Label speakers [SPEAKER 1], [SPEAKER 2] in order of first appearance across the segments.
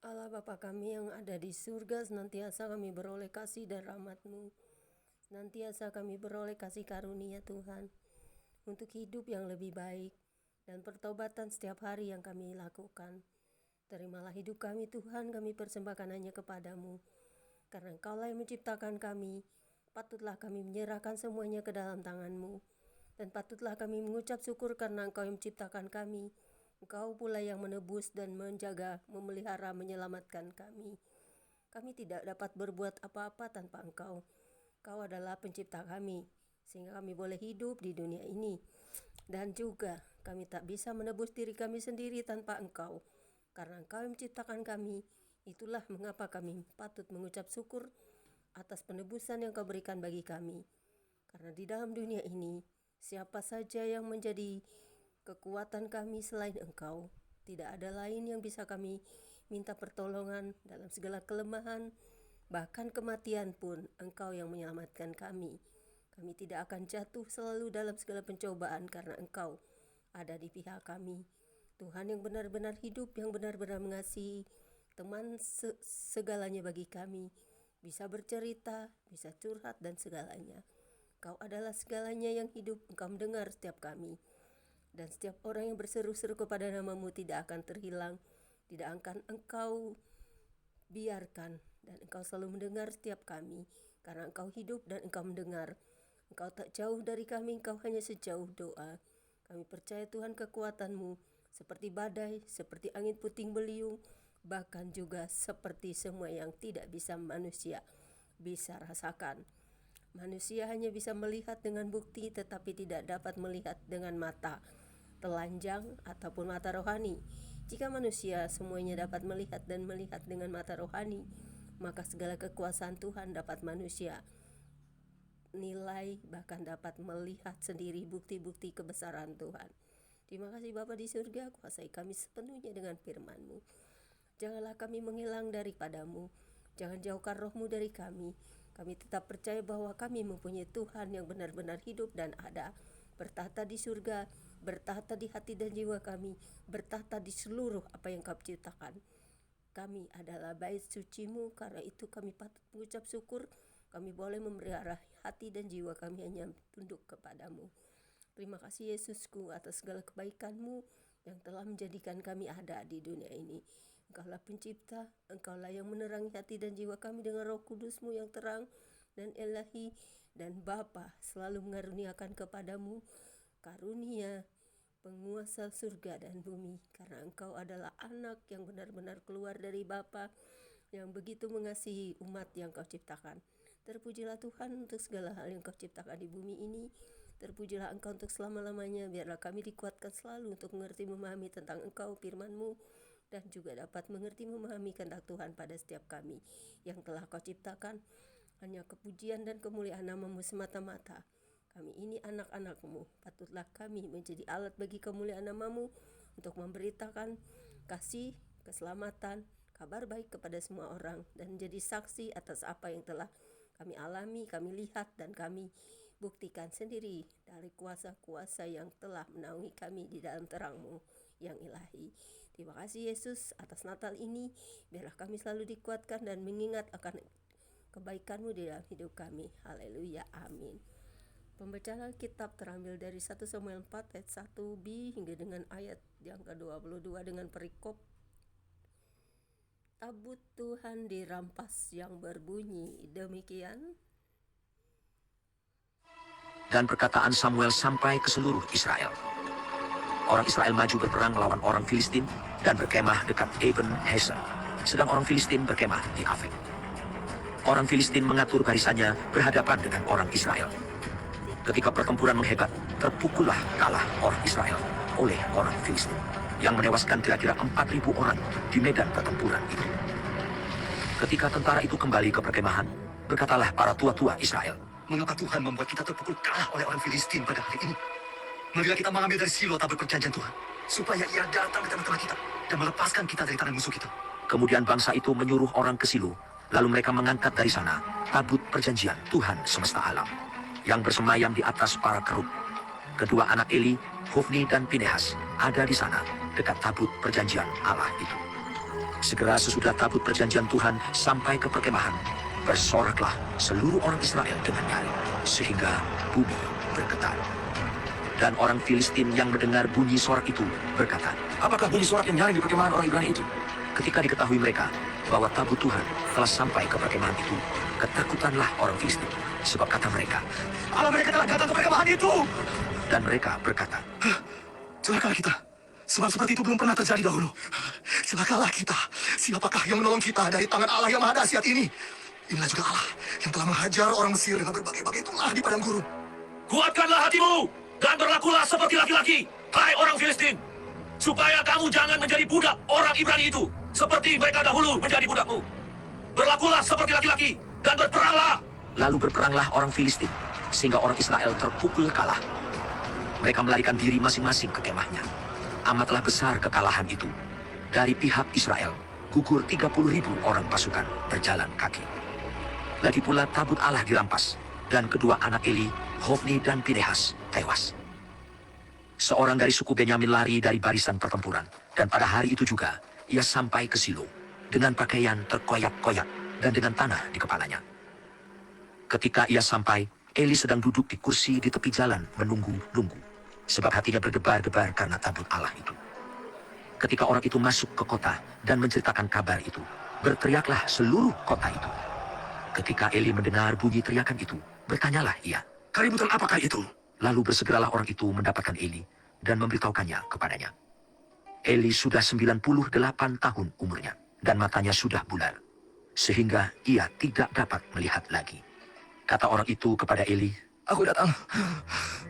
[SPEAKER 1] Allah Bapa kami yang ada di surga, senantiasa kami beroleh kasih dan rahmat-Mu. Senantiasa kami beroleh kasih karunia Tuhan untuk hidup yang lebih baik dan pertobatan setiap hari yang kami lakukan. Terimalah hidup kami Tuhan, kami persembahkan hanya kepada-Mu. Karena Engkaulah yang menciptakan kami, patutlah kami menyerahkan semuanya ke dalam tangan-Mu. Dan patutlah kami mengucap syukur karena Engkau yang menciptakan kami. Engkau pula yang menebus dan menjaga, memelihara, menyelamatkan kami. Kami tidak dapat berbuat apa-apa tanpa Engkau. Engkau adalah pencipta kami, sehingga kami boleh hidup di dunia ini. Dan juga kami tak bisa menebus diri kami sendiri tanpa Engkau. Karena Engkau yang menciptakan kami, itulah mengapa kami patut mengucap syukur atas penebusan yang Kau berikan bagi kami. Karena di dalam dunia ini, siapa saja yang menjadi kekuatan kami selain Engkau. Tidak ada lain yang bisa kami minta pertolongan dalam segala kelemahan, bahkan kematian pun Engkau yang menyelamatkan kami. Kami tidak akan jatuh selalu dalam segala pencobaan karena Engkau ada di pihak kami. Tuhan yang benar-benar hidup, yang benar-benar mengasihi, teman segalanya bagi kami. Bisa bercerita, bisa curhat dan segalanya. Engkau adalah segalanya yang hidup, Engkau mendengar setiap kami. Dan setiap orang yang berseru-seru kepada nama-Mu tidak akan terhilang. Tidak akan Engkau biarkan. Dan Engkau selalu mendengar setiap kami. Karena Engkau hidup dan Engkau mendengar. Engkau tak jauh dari kami, Engkau hanya sejauh doa. Kami percaya Tuhan kekuatan-Mu seperti badai, seperti angin puting beliung, bahkan juga seperti semua yang tidak bisa manusia bisa rasakan. Manusia hanya bisa melihat dengan bukti tetapi tidak dapat melihat dengan mata telanjang ataupun mata rohani. Jika manusia semuanya dapat melihat dan melihat dengan mata rohani, maka segala kekuasaan Tuhan dapat manusia nilai, bahkan dapat melihat sendiri bukti-bukti kebesaran Tuhan. Terima kasih Bapa di surga, kuasai kami sepenuhnya dengan firman-Mu. Janganlah kami menghilang daripada-Mu, jangan jauhkan roh-Mu dari kami. Kami tetap percaya bahwa kami mempunyai Tuhan yang benar-benar hidup dan ada, bertahta di surga, bertahta di hati dan jiwa kami, bertahta di seluruh apa yang Kau ciptakan. Kami adalah bait suci-Mu, karena itu kami patut mengucap syukur. Kami boleh memelihara hati dan jiwa kami hanya tunduk kepada-Mu. Terima kasih Yesusku atas segala kebaikan-Mu yang telah menjadikan kami ada di dunia ini. Engkaulah pencipta, Engkaulah yang menerangi hati dan jiwa kami dengan Roh Kudus-Mu yang terang dan ilahi. Dan Bapa selalu mengaruniakan kepada-Mu karunia penguasa surga dan bumi, karena Engkau adalah anak yang benar-benar keluar dari Bapa yang begitu mengasihi umat yang Kau ciptakan. Terpujilah Tuhan untuk segala hal yang Kau ciptakan di bumi ini. Terpujilah Engkau untuk selama-lamanya. Biarlah kami dikuatkan selalu untuk mengerti memahami tentang Engkau, firman-Mu, dan juga dapat mengerti memahami kehendak Tuhan pada setiap kami yang telah Kau ciptakan. Hanya kepujian dan kemuliaan nama-Mu semata-mata. Kami ini anak-anak-Mu, patutlah kami menjadi alat bagi kemuliaan nama-Mu untuk memberitakan kasih, keselamatan, kabar baik kepada semua orang, dan menjadi saksi atas apa yang telah kami alami, kami lihat, dan kami buktikan sendiri dari kuasa-kuasa yang telah menaungi kami di dalam terang-Mu yang ilahi. Terima kasih Yesus atas Natal ini. Biarlah kami selalu dikuatkan dan mengingat akan kebaikan-Mu di dalam hidup kami. Haleluya, amin. Pembacaan kitab terambil dari 1 Samuel 4 ayat 1b hingga dengan ayat yang ke-22 dengan perikop tabut Tuhan dirampas yang berbunyi demikian.
[SPEAKER 2] Dan perkataan Samuel sampai ke seluruh Israel. Orang Israel maju berperang melawan orang Filistin dan berkemah dekat Eben Heser, sedang orang Filistin berkemah di Afek. Orang Filistin mengatur barisannya berhadapan dengan orang Israel. Ketika pertempuran menghebat, terpukullah kalah orang Israel oleh orang Filistin, yang menewaskan kira-kira 4.000 orang di medan pertempuran itu. Ketika tentara itu kembali ke perkemahan, berkatalah para tua-tua Israel,
[SPEAKER 3] "Mengapa Tuhan membuat kita terpukul kalah oleh orang Filistin pada hari ini? Marilah kita mengambil dari Silo tabut perjanjian Tuhan, supaya ia datang di tengah-tengah kita dan melepaskan kita dari tangan musuh kita."
[SPEAKER 2] Kemudian bangsa itu menyuruh orang ke Silo, lalu mereka mengangkat dari sana tabut perjanjian Tuhan semesta alam, yang bersemayam di atas para kerub. Kedua anak Eli, Hofni dan Pinehas, ada di sana dekat tabut perjanjian Allah itu. Segera sesudah tabut perjanjian Tuhan sampai ke perkemahan, bersoraklah seluruh orang Israel dengan nyaring, sehingga bumi bergetar. Dan orang Filistin yang mendengar bunyi sorak itu berkata,
[SPEAKER 3] Apakah bunyi sorak yang nyaring di perkemahan orang Ibrani itu?
[SPEAKER 2] ketika diketahui mereka bahwa tabut Tuhan telah sampai ke perkemahan itu, ketakutanlah orang Filistin, sebab kata mereka,
[SPEAKER 3] Allah mereka telah datang ke perkemahan itu.
[SPEAKER 2] dan mereka berkata,
[SPEAKER 3] Celakalah kita, sebab seperti itu belum pernah terjadi dahulu. Celakalah kita, siapakah yang menolong kita dari tangan Allah yang maha dahsyat ini? Inilah juga Allah yang telah menghajar orang Mesir dengan berbagai-bagai tulah di padang gurun.
[SPEAKER 4] Kuatkanlah hatimu dan berlakulah seperti laki-laki, hai orang Filistin, supaya kamu jangan menjadi budak orang Ibrani itu, seperti mereka dahulu menjadi budakmu. Berlakulah seperti laki-laki dan berperanglah.
[SPEAKER 2] lalu berperanglah orang Filistin, sehingga orang Israel terpukul kalah. Mereka melarikan diri masing-masing ke kemahnya. Amatlah besar kekalahan itu. Dari pihak Israel, gugur 30.000 orang pasukan berjalan kaki. Lagi pula tabut Allah dirampas, dan kedua anak Eli, Hofni dan Pinehas, tewas. Seorang dari suku Benyamin lari dari barisan pertempuran, dan pada hari itu juga, ia sampai ke Silo, dengan pakaian terkoyak-koyak, dan dengan tanah di kepalanya. Ketika ia sampai, Eli sedang duduk di kursi di tepi jalan menunggu-nunggu, sebab hatinya berdebar-debar karena tabut Allah itu. Ketika orang itu masuk ke kota dan menceritakan kabar itu, berteriaklah seluruh kota itu. Ketika Eli mendengar bunyi teriakan itu, bertanyalah ia,
[SPEAKER 3] Keributan apakah itu?
[SPEAKER 2] lalu bersegeralah orang itu mendapatkan Eli dan memberitahukannya kepadanya. Eli sudah 98 tahun umurnya, dan matanya sudah bular, sehingga ia tidak dapat melihat lagi. Kata orang itu kepada Eli,
[SPEAKER 3] Aku datang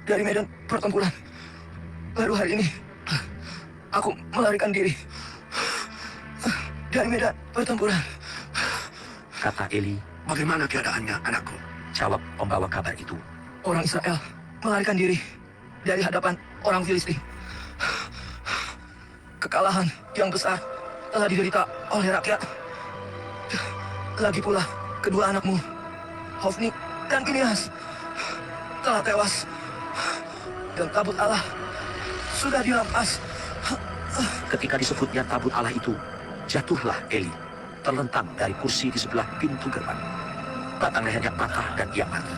[SPEAKER 3] dari medan pertempuran. Baru hari ini, aku melarikan diri dari medan pertempuran.
[SPEAKER 2] kata Eli,
[SPEAKER 3] Bagaimana keadaannya, anakku?
[SPEAKER 2] jawab pembawa kabar itu.
[SPEAKER 3] Orang Israel melarikan diri dari hadapan orang Filistin. Kekalahan yang besar telah diderita oleh rakyat. Lagi pula, kedua anakmu, Hofni dan Pinehas, telah tewas. Dan tabut Allah sudah dirampas.
[SPEAKER 2] Ketika disebutnya tabut Allah itu, jatuhlah Eli, terlentang dari kursi di sebelah pintu gerbang. Batang lehernya patah dan ia mati,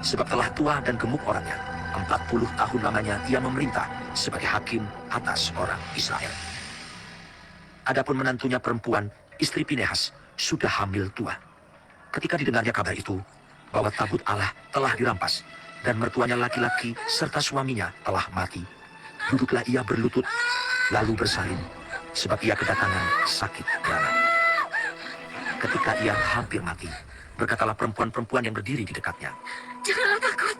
[SPEAKER 2] sebab telah tua dan gemuk orangnya. 40 tahun lamanya ia memerintah sebagai hakim atas orang Israel. Adapun menantunya perempuan, istri Pinehas, sudah hamil tua. Ketika didengarnya kabar itu, bahwa tabut Allah telah dirampas, dan mertuanya laki-laki serta suaminya telah mati, duduklah ia berlutut, lalu bersalin, sebab ia kedatangan sakit beranak. Ketika ia hampir mati, berkatalah perempuan-perempuan yang berdiri di dekatnya,
[SPEAKER 5] Janganlah takut,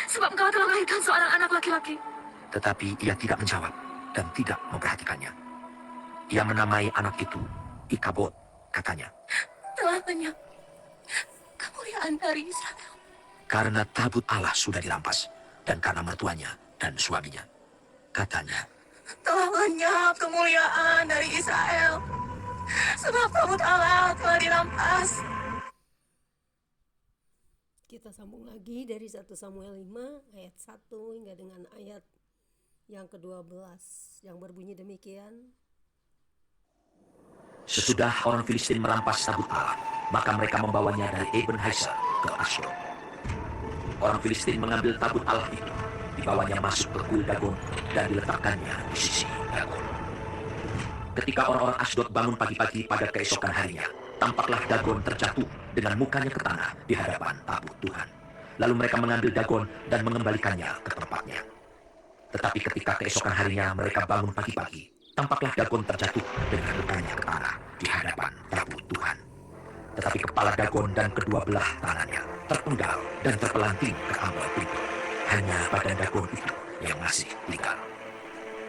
[SPEAKER 5] sebab engkau telah melahirkan seorang anak laki-laki.
[SPEAKER 2] tetapi ia tidak menjawab dan tidak memperhatikannya. Ia menamai anak itu Ikabod, katanya,
[SPEAKER 5] Telah banyak kemuliaan dari Israel.
[SPEAKER 2] karena tabut Allah sudah dirampas, dan karena mertuanya dan suaminya. Katanya,
[SPEAKER 5] Telah lenyap kemuliaan dari Israel, sebab tabut Allah telah dirampas.
[SPEAKER 1] Kita sambung lagi dari 1 Samuel 5 ayat 1 hingga dengan ayat yang ke-12 yang berbunyi demikian.
[SPEAKER 2] sesudah orang Filistin merampas tabut Allah, maka mereka membawanya dari Eben Hazer ke Ashdod. Orang Filistin mengambil tabut Allah itu, dibawanya masuk ke kuil Dagon, dan diletakkannya di sisi Dagon. Ketika orang-orang Ashdod bangun pagi-pagi pada keesokan harinya, tampaklah Dagon terjatuh dengan mukanya ke tanah di hadapan tabut Tuhan. Lalu mereka mengambil Dagon dan mengembalikannya ke tempatnya. Tetapi ketika keesokan harinya mereka bangun pagi-pagi, tampaklah Dagon terjatuh dengan mukanya ke tanah di hadapan tabut Tuhan. Tetapi kepala Dagon dan kedua belah tangannya terpenggal dan terpelanting ke ambang pintu. Hanya badan Dagon itu yang masih lingkar.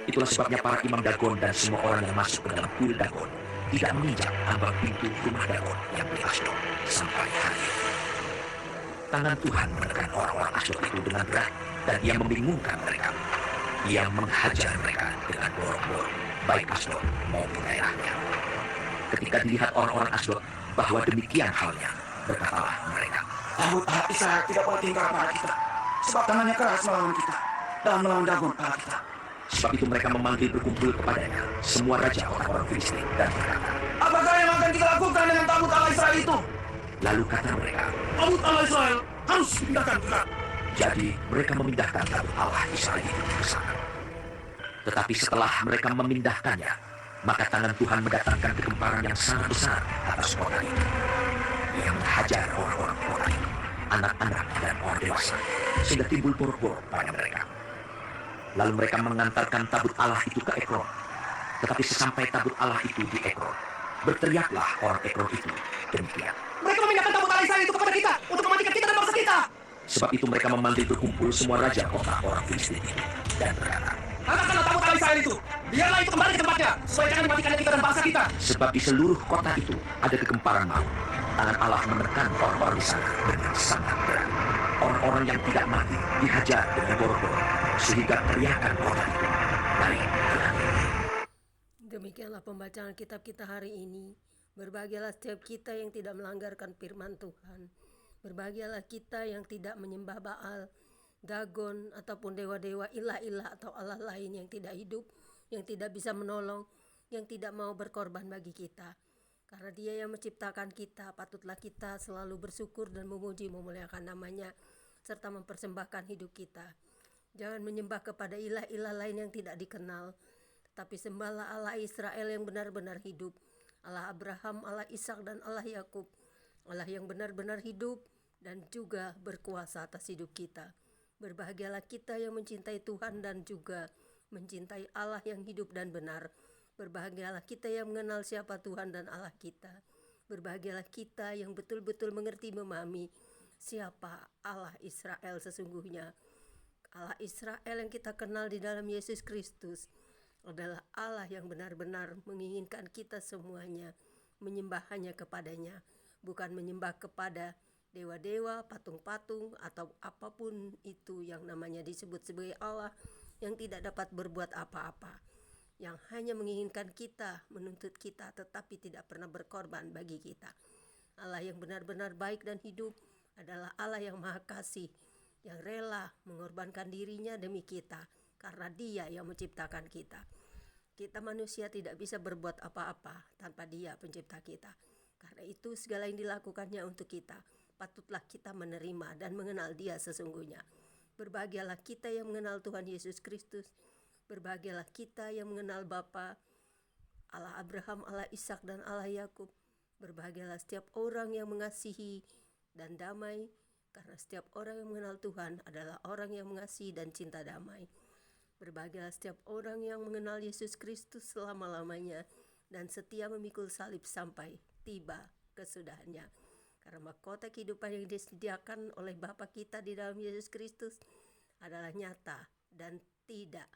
[SPEAKER 2] Itulah sebabnya para imam Dagon dan semua orang yang masuk ke dalam kuil Dagon tidak menginjak ambang pintu rumah Dagon yang di Ashdod sampai hari ini. Tangan Tuhan menekan orang-orang Ashdod itu dengan berat, dan ia membingungkan mereka. Ia menghajar mereka dengan borong-borong, baik Ashdod maupun daerahnya. Ketika dilihat orang-orang Ashdod bahwa demikian halnya, berkatalah mereka,
[SPEAKER 6] Tabut Allah Israel tidak boleh tinggal pada kita, sebab tangannya keras melawan kita dan melawan Dagon pada kita.
[SPEAKER 2] Sebab itu mereka memanggil berkumpul kepadanya semua raja orang-orang Filistin dan berkata,
[SPEAKER 3] Apakah yang akan kita lakukan dengan tabut Allah Israel itu?
[SPEAKER 2] lalu kata mereka,
[SPEAKER 4] Tabut Allah Israel harus dipindahkan ke sana.
[SPEAKER 2] jadi mereka memindahkan tabut Allah Israel itu ke sana. Tetapi setelah mereka memindahkannya, maka tangan Tuhan mendatangkan kegemparan yang sangat besar atas kota itu. Ia menghajar orang-orang kota itu, anak-anak dan orang dewasa, sehingga timbul borok-borok pada mereka. Lalu mereka mengantarkan tabut Allah itu ke Ekron. Tetapi sesampai tabut Allah itu di Ekron, berteriaklah orang Ekron itu demikian.
[SPEAKER 3] Mereka memindahkan tabut Allah Israel itu kepada kita untuk mematikan kita dan bangsa kita.
[SPEAKER 2] Sebab itu mereka memanggil berkumpul semua raja kota orang Filistin itu dan berkata,
[SPEAKER 3] Angkatkanlah tabut Allah Israel itu. Biarlah itu kembali ke tempatnya, supaya jangan dimatikan kita dan bangsa kita.
[SPEAKER 2] sebab di seluruh kota itu ada kegemparan maut. Tangan Allah menekan orang-orang di sana dengan sangat berat. Orang-orang yang tidak mati dihajar dengan borok-borok, sehingga teriakan kota itu naik ke langit.
[SPEAKER 1] Demikianlah pembacaan kitab kita hari ini. Berbahagialah setiap kita yang tidak melanggarkan firman Tuhan. Berbahagialah kita yang tidak menyembah Baal, Dagon, ataupun dewa-dewa, ilah-ilah atau Allah lain yang tidak hidup, yang tidak bisa menolong, yang tidak mau berkorban bagi kita. Karena Dia yang menciptakan kita, patutlah kita selalu bersyukur dan memuji memuliakan namanya, serta mempersembahkan hidup kita. Jangan menyembah kepada ilah-ilah lain yang tidak dikenal, tetapi sembahlah Allah Israel yang benar-benar hidup, Allah Abraham, Allah Ishak dan Allah Yakub, Allah yang benar-benar hidup dan juga berkuasa atas hidup kita. Berbahagialah kita yang mencintai Tuhan dan juga mencintai Allah yang hidup dan benar. Berbahagialah kita yang mengenal siapa Tuhan dan Allah kita. Berbahagialah kita yang betul-betul mengerti memahami siapa Allah Israel sesungguhnya. Allah Israel yang kita kenal di dalam Yesus Kristus adalah Allah yang benar-benar menginginkan kita semuanya menyembah hanya kepadanya, bukan menyembah kepada dewa-dewa, patung-patung, atau apapun itu yang namanya disebut sebagai Allah yang tidak dapat berbuat apa-apa, yang hanya menginginkan kita, menuntut kita, tetapi tidak pernah berkorban bagi kita. Allah yang benar-benar baik dan hidup adalah Allah yang maha kasih, yang rela mengorbankan dirinya demi kita, karena Dia yang menciptakan kita. Kita manusia tidak bisa berbuat apa-apa tanpa Dia pencipta kita. Karena itu segala yang dilakukannya untuk kita, patutlah kita menerima dan mengenal Dia sesungguhnya. Berbahagialah kita yang mengenal Tuhan Yesus Kristus. Berbahagialah kita yang mengenal Bapa, Allah Abraham, Allah Ishak dan Allah Yakub. Berbahagialah setiap orang yang mengasihi dan damai, karena setiap orang yang mengenal Tuhan adalah orang yang mengasihi dan cinta damai. Berbahagialah setiap orang yang mengenal Yesus Kristus selama-lamanya dan setia memikul salib sampai tiba kesudahannya. Karena mahkota kehidupan yang disediakan oleh Bapa kita di dalam Yesus Kristus adalah nyata dan tidak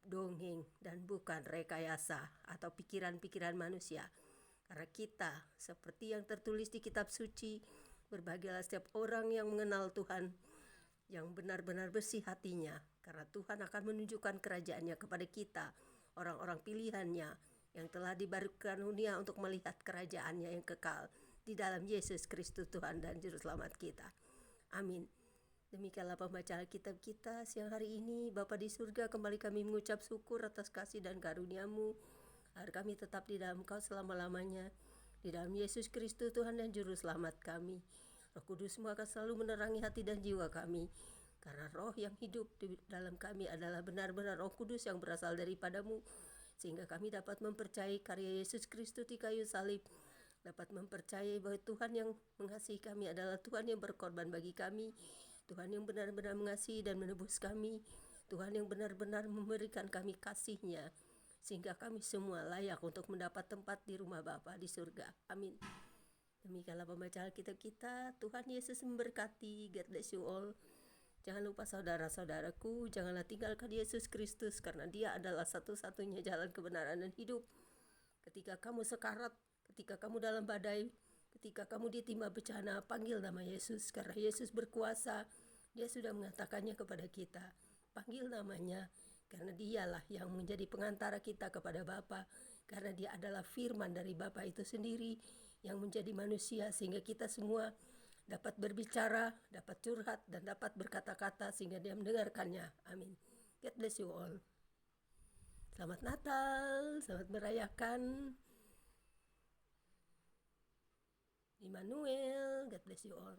[SPEAKER 1] dongeng dan bukan rekayasa atau pikiran-pikiran manusia. Karena kita, seperti yang tertulis di kitab suci, berbahagialah setiap orang yang mengenal Tuhan, yang benar-benar bersih hatinya, karena Tuhan akan menunjukkan kerajaannya kepada kita, orang-orang pilihannya, yang telah diberikan dunia untuk melihat kerajaannya yang kekal di dalam Yesus Kristus Tuhan dan Juru Selamat kita. Amin. Demikianlah pembacaan kitab kita siang hari ini. Bapa di surga, kembali kami mengucap syukur atas kasih dan karunia-Mu, agar kami tetap di dalam Kau selama-lamanya, di dalam Yesus Kristus Tuhan dan Juru Selamat kami. Roh Kudus-Mu akan selalu menerangi hati dan jiwa kami, karena roh yang hidup di dalam kami adalah benar-benar Roh Kudus yang berasal daripada-Mu, sehingga kami dapat mempercayai karya Yesus Kristus di kayu salib, dapat mempercayai bahwa Tuhan yang mengasihi kami adalah Tuhan yang berkorban bagi kami, Tuhan yang benar-benar mengasihi dan menebus kami, Tuhan yang benar-benar memberikan kami kasih-Nya, sehingga kami semua layak untuk mendapat tempat di rumah Bapa di surga. Amin. Demikianlah pembacaan kitab kita. Tuhan Yesus memberkati. God bless you all. Jangan lupa saudara-saudaraku, janganlah tinggalkan Yesus Kristus, karena Dia adalah satu-satunya jalan kebenaran dan hidup. Ketika kamu sekarat, ketika kamu dalam badai, ketika kamu ditimpa bencana, panggil nama Yesus, karena Yesus berkuasa. Dia sudah mengatakannya kepada kita. Panggil namanya, karena Dialah yang menjadi pengantara kita kepada Bapa, karena Dia adalah firman dari Bapa itu sendiri yang menjadi manusia, sehingga kita semua dapat berbicara, dapat curhat, dan dapat berkata-kata sehingga Dia mendengarkannya. Amin. God bless you all. Selamat Natal, selamat merayakan Immanuel. God bless you all.